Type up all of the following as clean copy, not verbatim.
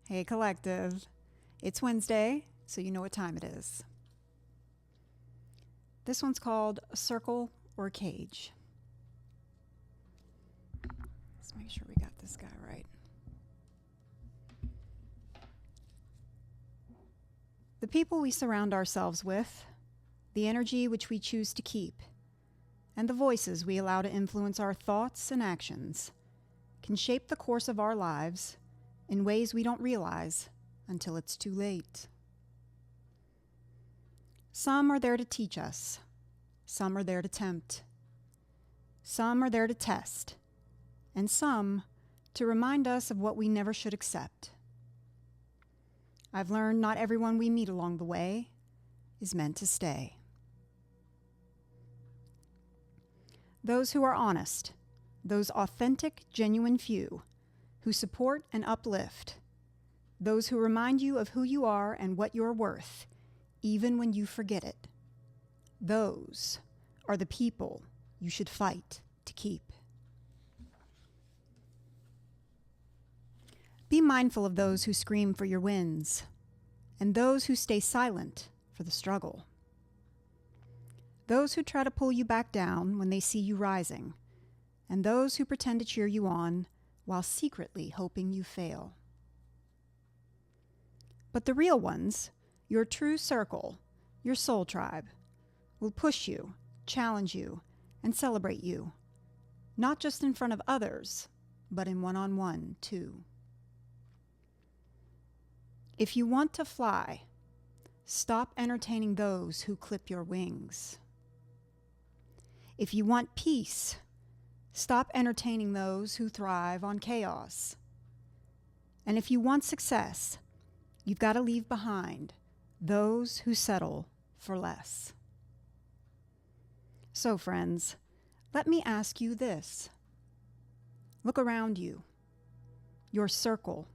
Hey Collective, it's Wednesday, so you know what time it is. This one's called a circle or a cage. Let's make sure we got this guy right. The people we surround ourselves with, the energy which we choose to keep, and the voices we allow to influence our thoughts and actions can shape the course of our lives in ways we don't realize until it's too late. Some are there to teach us. Some are there to tempt. Some are there to test. And some to remind us of what we never should accept. I've learned not everyone we meet along the way is meant to stay. Those who are honest, those authentic, genuine few, who support and uplift, those who remind you of who you are and what you're worth, even when you forget it. Those are the people you should fight to keep. Be mindful of those who scream for your wins, and those who stay silent for the struggle. Those who try to pull you back down when they see you rising, and those who pretend to cheer you on while secretly hoping you fail. But the real ones, your true circle, your soul tribe, will push you, challenge you, and celebrate you, not just in front of others, but in one-on-one too. If you want to fly, stop entertaining those who clip your wings. If you want peace, stop entertaining those who thrive on chaos. And if you want success, you've got to leave behind those who settle for less. So, friends, let me ask you this. Look around you. Your circle,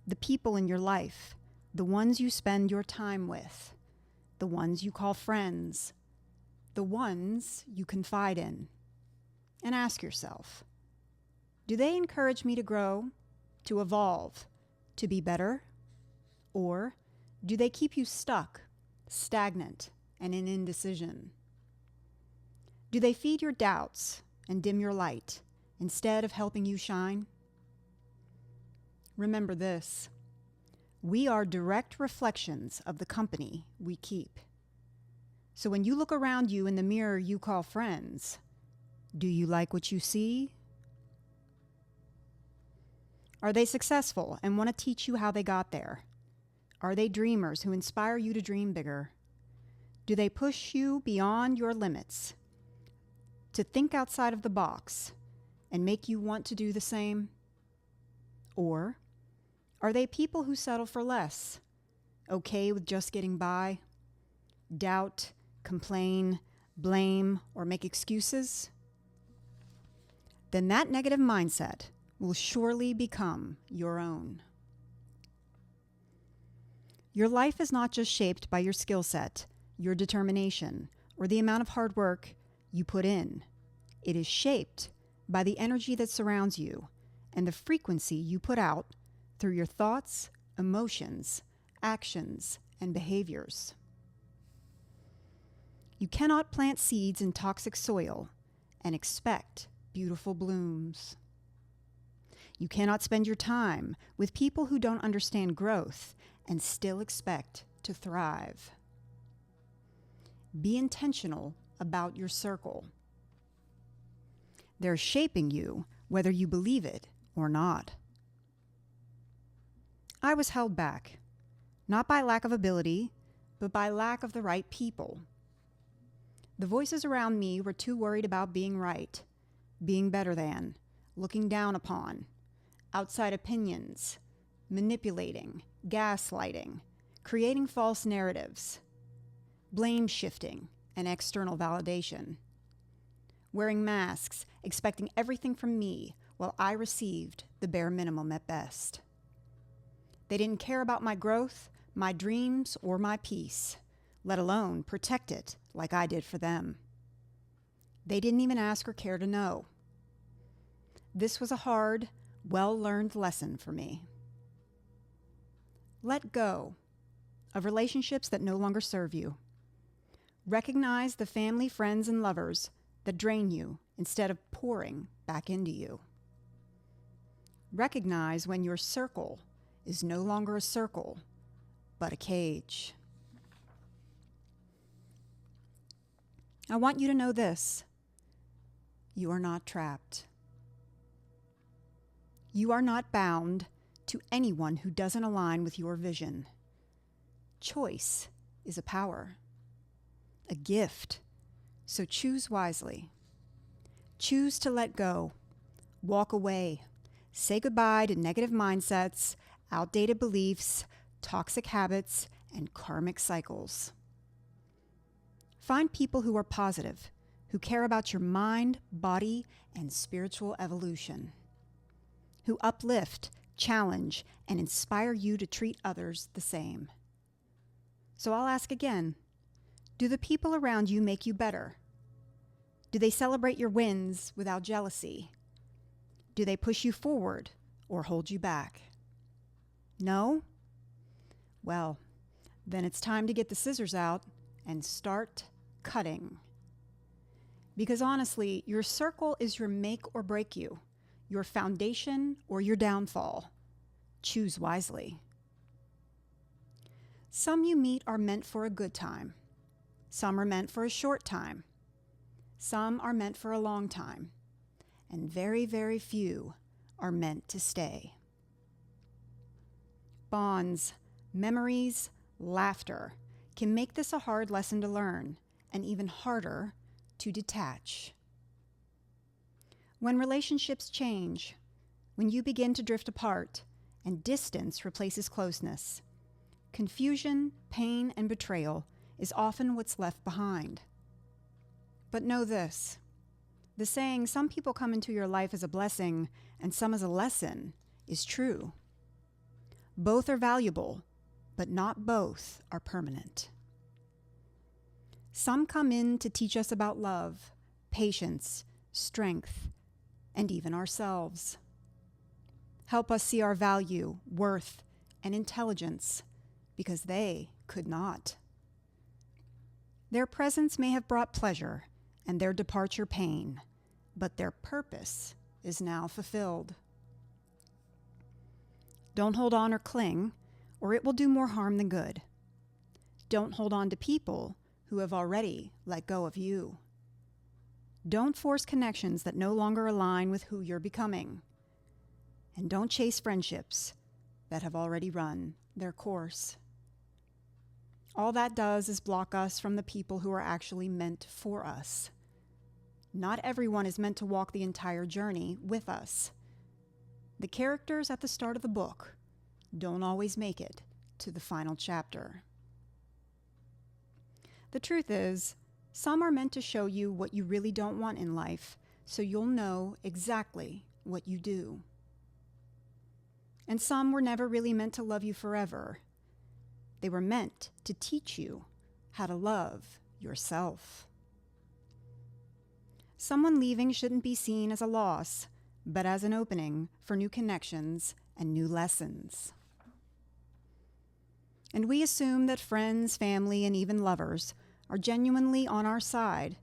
the people in your life, the ones you spend your time with, the ones you call friends, the ones you confide in. And ask yourself, do they encourage me to grow, to evolve, to be better? Or do they keep you stuck, stagnant, and in indecision? Do they feed your doubts and dim your light instead of helping you shine? Remember this, we are direct reflections of the company we keep. So when you look around you in the mirror you call friends, do you like what you see? Are they successful and want to teach you how they got there? Are they dreamers who inspire you to dream bigger? Do they push you beyond your limits, to think outside of the box and make you want to do the same? Or are they people who settle for less, okay with just getting by, doubt, complain, blame, or make excuses? Then that negative mindset will surely become your own. Your life is not just shaped by your skill set, your determination, or the amount of hard work you put in. It is shaped by the energy that surrounds you and the frequency you put out through your thoughts, emotions, actions, and behaviors. You cannot plant seeds in toxic soil and expect beautiful blooms. You cannot spend your time with people who don't understand growth and still expect to thrive. Be intentional about your circle. They're shaping you whether you believe it or not. I was held back, not by lack of ability, but by lack of the right people. The voices around me were too worried about being right, being better than, looking down upon, outside opinions, manipulating, gaslighting, creating false narratives, blame shifting, and external validation. Wearing masks, expecting everything from me while I received the bare minimum at best. They didn't care about my growth, my dreams, or my peace, let alone protect it like I did for them. They didn't even ask or care to know. This was a hard, well-learned lesson for me. Let go of relationships that no longer serve you. Recognize the family, friends, and lovers that drain you instead of pouring back into you. Recognize when your circle is no longer a circle, but a cage. I want you to know this. You are not trapped. You are not bound to anyone who doesn't align with your vision. Choice is a power, a gift, so choose wisely. Choose to let go, walk away, say goodbye to negative mindsets, outdated beliefs, toxic habits, and karmic cycles. Find people who are positive, who care about your mind, body, and spiritual evolution, who uplift, challenge, and inspire you to treat others the same. So I'll ask again, do the people around you make you better? Do they celebrate your wins without jealousy? Do they push you forward or hold you back? No? Well, then it's time to get the scissors out and start cutting. Because honestly, your circle is your make or break you, your foundation or your downfall. Choose wisely. Some you meet are meant for a good time. Some are meant for a short time. Some are meant for a long time. And very, very few are meant to stay. Bonds, memories, laughter can make this a hard lesson to learn, and even harder to detach. When relationships change, when you begin to drift apart and distance replaces closeness, confusion, pain, and betrayal is often what's left behind. But know this, the saying, some people come into your life as a blessing and some as a lesson, is true. Both are valuable, but not both are permanent. Some come in to teach us about love, patience, strength, and even ourselves. Help us see our value, worth, and intelligence, because they could not. Their presence may have brought pleasure and their departure pain, but their purpose is now fulfilled. Don't hold on or cling, or it will do more harm than good. Don't hold on to people who have already let go of you. Don't force connections that no longer align with who you're becoming. And don't chase friendships that have already run their course. All that does is block us from the people who are actually meant for us. Not everyone is meant to walk the entire journey with us. The characters at the start of the book don't always make it to the final chapter. The truth is, some are meant to show you what you really don't want in life, so you'll know exactly what you do. And some were never really meant to love you forever. They were meant to teach you how to love yourself. Someone leaving shouldn't be seen as a loss, but as an opening for new connections and new lessons. And we assume that friends, family, and even lovers are genuinely on our side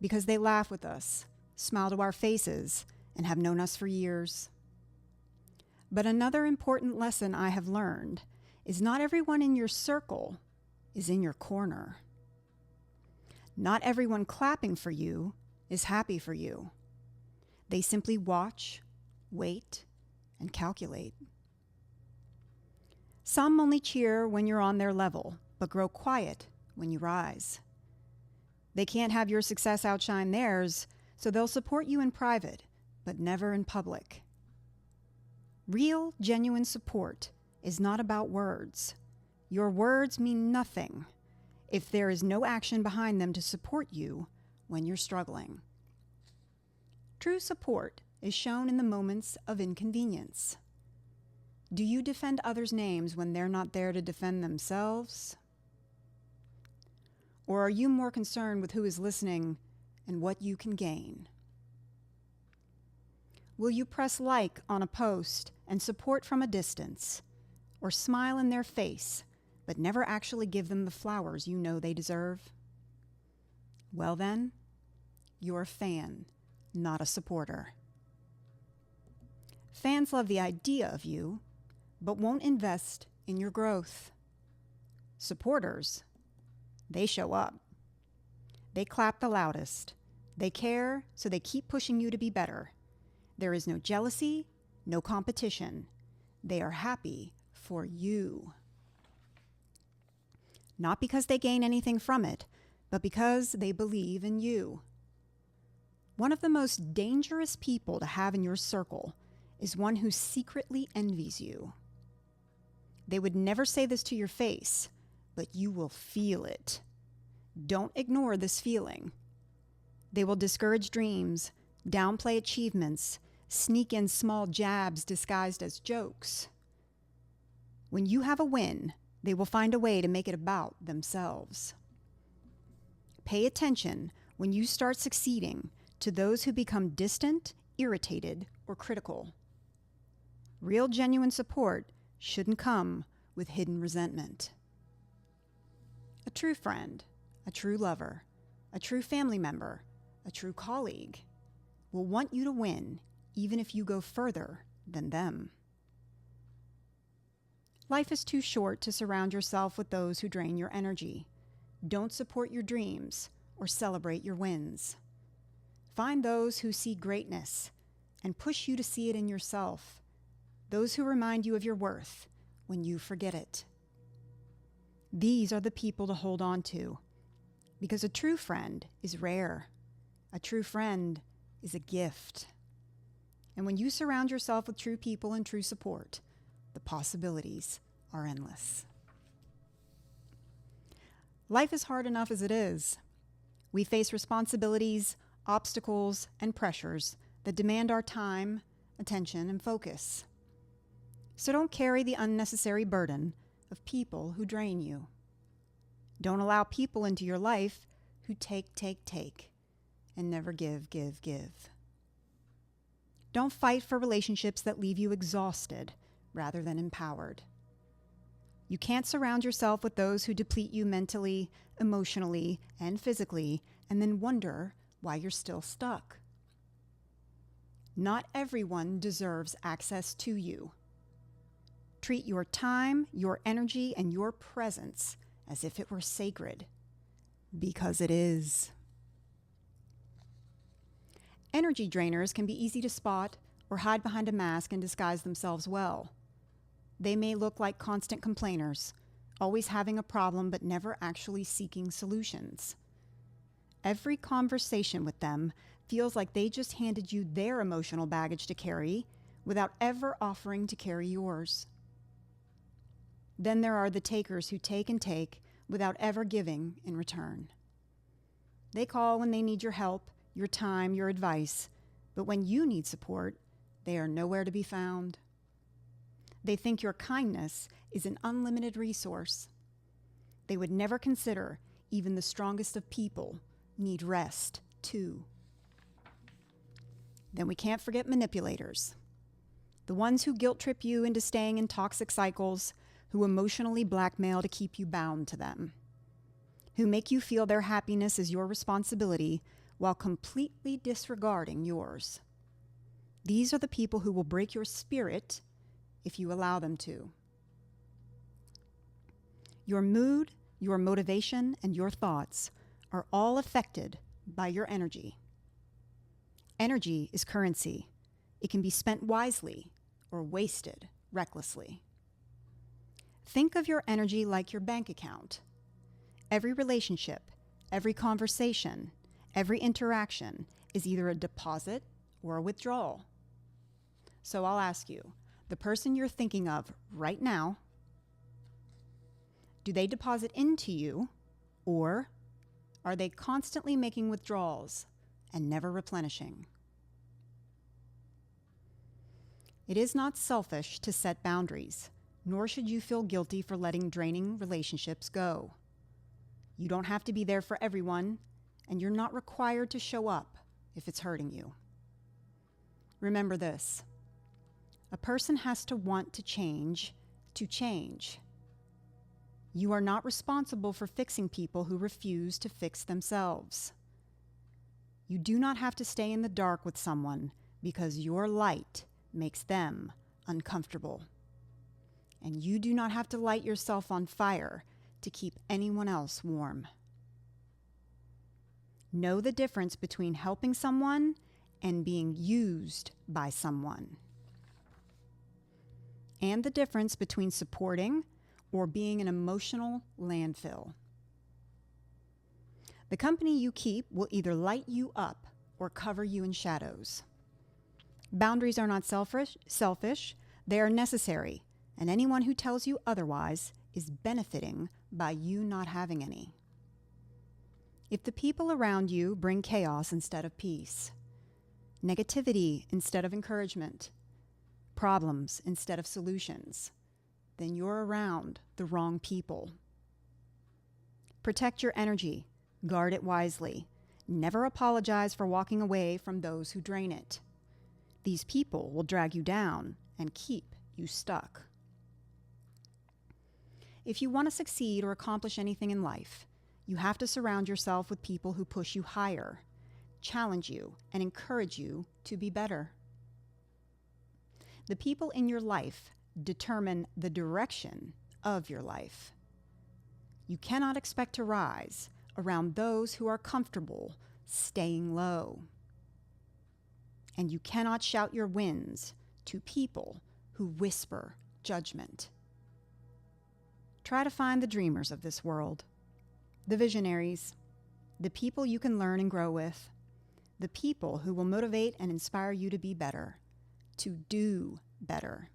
because they laugh with us, smile to our faces, and have known us for years. But another important lesson I have learned is not everyone in your circle is in your corner. Not everyone clapping for you is happy for you. They simply watch, wait, and calculate. Some only cheer when you're on their level, but grow quiet when you rise. They can't have your success outshine theirs, so they'll support you in private, but never in public. Real, genuine support is not about words. Your words mean nothing if there is no action behind them to support you when you're struggling. True support is shown in the moments of inconvenience. Do you defend others' names when they're not there to defend themselves? Or are you more concerned with who is listening and what you can gain? Will you press like on a post and support from a distance? or smile in their face, but never actually give them the flowers you know they deserve? Well then, you're a fan, not a supporter. Fans love the idea of you, but won't invest in your growth. Supporters, they show up. They clap the loudest. They care, so they keep pushing you to be better. There is no jealousy, no competition. They are happy for you. Not because they gain anything from it, but because they believe in you. One of the most dangerous people to have in your circle is one who secretly envies you. They would never say this to your face, but you will feel it. Don't ignore this feeling. They will discourage dreams, downplay achievements, sneak in small jabs disguised as jokes. When you have a win, they will find a way to make it about themselves. Pay attention when you start succeeding to those who become distant, irritated, or critical. Real, genuine support shouldn't come with hidden resentment. A true friend, a true lover, a true family member, a true colleague will want you to win even if you go further than them. Life is too short to surround yourself with those who drain your energy. Don't support your dreams or celebrate your wins. Find those who see greatness and push you to see it in yourself. Those who remind you of your worth when you forget it. These are the people to hold on to, because a true friend is rare. A true friend is a gift. And when you surround yourself with true people and true support, the possibilities are endless. Life is hard enough as it is. We face responsibilities, obstacles, and pressures that demand our time, attention, and focus. So don't carry the unnecessary burden of people who drain you. Don't allow people into your life who take, and never give. Don't fight for relationships that leave you exhausted rather than empowered. You can't surround yourself with those who deplete you mentally, emotionally, and physically, and then wonder why you're still stuck. Not everyone deserves access to you. Treat your time, your energy, and your presence as if it were sacred, because it is. Energy drainers can be easy to spot or hide behind a mask and disguise themselves well. They may look like constant complainers, always having a problem but never actually seeking solutions. Every conversation with them feels like they just handed you their emotional baggage to carry without ever offering to carry yours. Then there are the takers who take and take without ever giving in return. They call when they need your help, your time, your advice, but when you need support, they are nowhere to be found. They think your kindness is an unlimited resource. They would never consider even the strongest of people need rest too. Then we can't forget manipulators. The ones who guilt trip you into staying in toxic cycles, who emotionally blackmail to keep you bound to them, who make you feel their happiness is your responsibility while completely disregarding yours. These are the people who will break your spirit if you allow them to. Your mood, your motivation, and your thoughts are all affected by your energy. Energy is currency. It can be spent wisely or wasted recklessly. Think of your energy like your bank account. Every relationship, every conversation, every interaction is either a deposit or a withdrawal. So I'll ask you, the person you're thinking of right now, do they deposit into you, or are they constantly making withdrawals and never replenishing? It is not selfish to set boundaries, nor should you feel guilty for letting draining relationships go. You don't have to be there for everyone, and you're not required to show up if it's hurting you. Remember this: a person has to want to change to change. You are not responsible for fixing people who refuse to fix themselves. You do not have to stay in the dark with someone because your light makes them uncomfortable. And you do not have to light yourself on fire to keep anyone else warm. Know the difference between helping someone and being used by someone. And the difference between supporting or being an emotional landfill. The company you keep will either light you up or cover you in shadows. Boundaries are not selfish, they are necessary, and anyone who tells you otherwise is benefiting by you not having any. If the people around you bring chaos instead of peace, negativity instead of encouragement, problems instead of solutions, then you're around the wrong people. Protect your energy, guard it wisely. Never apologize for walking away from those who drain it. These people will drag you down and keep you stuck. If you want to succeed or accomplish anything in life, you have to surround yourself with people who push you higher, challenge you, and encourage you to be better. The people in your life determine the direction of your life. You cannot expect to rise around those who are comfortable staying low. And you cannot shout your wins to people who whisper judgment. Try to find the dreamers of this world, the visionaries, the people you can learn and grow with, the people who will motivate and inspire you to be better, to do better.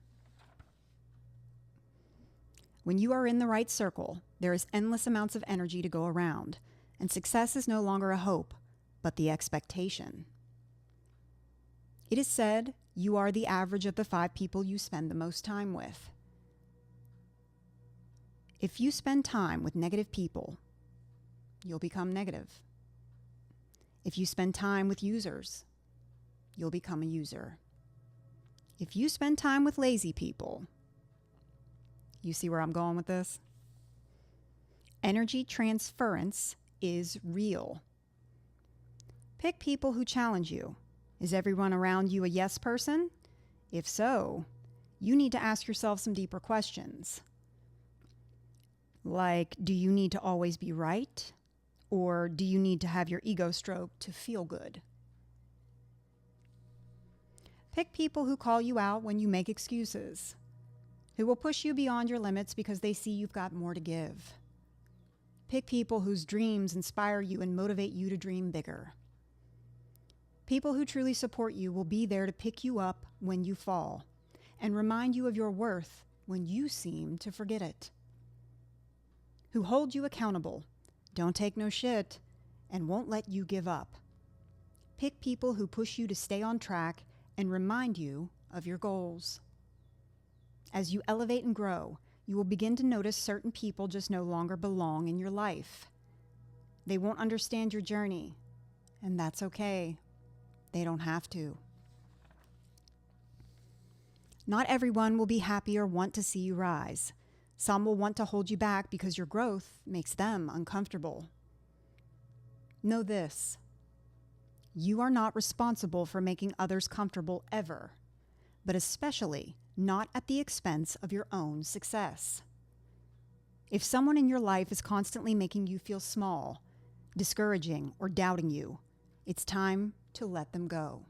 When you are in the right circle, there is endless amounts of energy to go around, and success is no longer a hope, but the expectation. It is said you are the average of the 5 people you spend the most time with. If you spend time with negative people, you'll become negative. If you spend time with users, you'll become a user. If you spend time with lazy people, you see where I'm going with this? Energy transference is real. Pick people who challenge you. Is everyone around you a yes person? If so, you need to ask yourself some deeper questions. Like, do you need to always be right? Or do you need to have your ego stroked to feel good? Pick people who call you out when you make excuses, who will push you beyond your limits because they see you've got more to give. Pick people whose dreams inspire you and motivate you to dream bigger. People who truly support you will be there to pick you up when you fall and remind you of your worth when you seem to forget it. Who hold you accountable, don't take no shit, and won't let you give up. Pick people who push you to stay on track and remind you of your goals. As you elevate and grow, you will begin to notice certain people just no longer belong in your life. They won't understand your journey, and that's okay. They don't have to. Not everyone will be happy or want to see you rise. Some will want to hold you back because your growth makes them uncomfortable. Know this: you are not responsible for making others comfortable ever, but especially not at the expense of your own success. If someone in your life is constantly making you feel small, discouraging, or doubting you, it's time to let them go.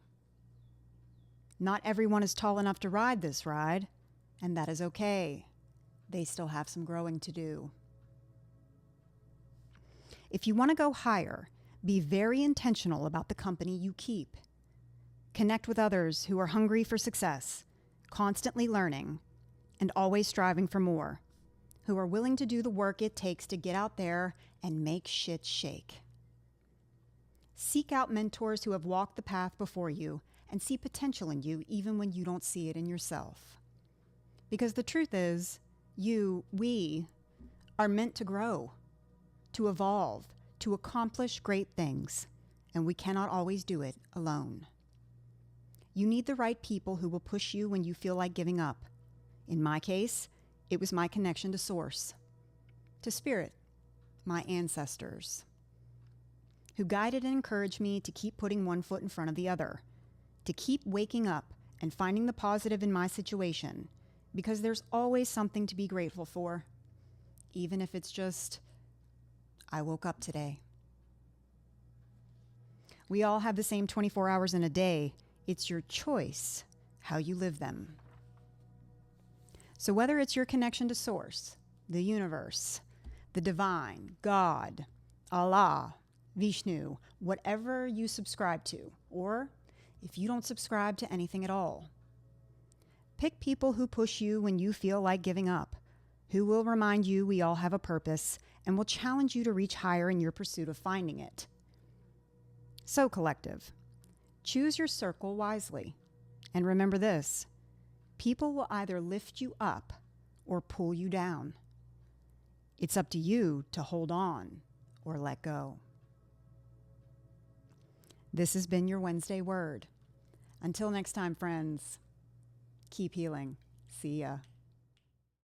Not everyone is tall enough to ride this ride, and that is okay. They still have some growing to do. If you want to go higher, be very intentional about the company you keep. Connect with others who are hungry for success, constantly learning, and always striving for more, who are willing to do the work it takes to get out there and make shit shake. Seek out mentors who have walked the path before you and see potential in you even when you don't see it in yourself. Because the truth is, we are meant to grow, to evolve, to accomplish great things, and we cannot always do it alone. You need the right people who will push you when you feel like giving up. In my case, It was my connection to Source, to Spirit, my ancestors, who guided and encouraged me to keep putting one foot in front of the other, to keep waking up and finding the positive in my situation, because there's always something to be grateful for, even if it's just, I woke up today. We all have the same 24 hours in a day. It's your choice how you live them. So whether it's your connection to Source, the universe, the divine, God, Allah, Vishnu, whatever you subscribe to, or if you don't subscribe to anything at all, pick people who push you when you feel like giving up, who will remind you we all have a purpose and will challenge you to reach higher in your pursuit of finding it. So, collective, choose your circle wisely. And remember this, people will either lift you up or pull you down. It's up to you to hold on or let go. This has been your Wednesday Word. Until next time, friends, keep healing. See ya.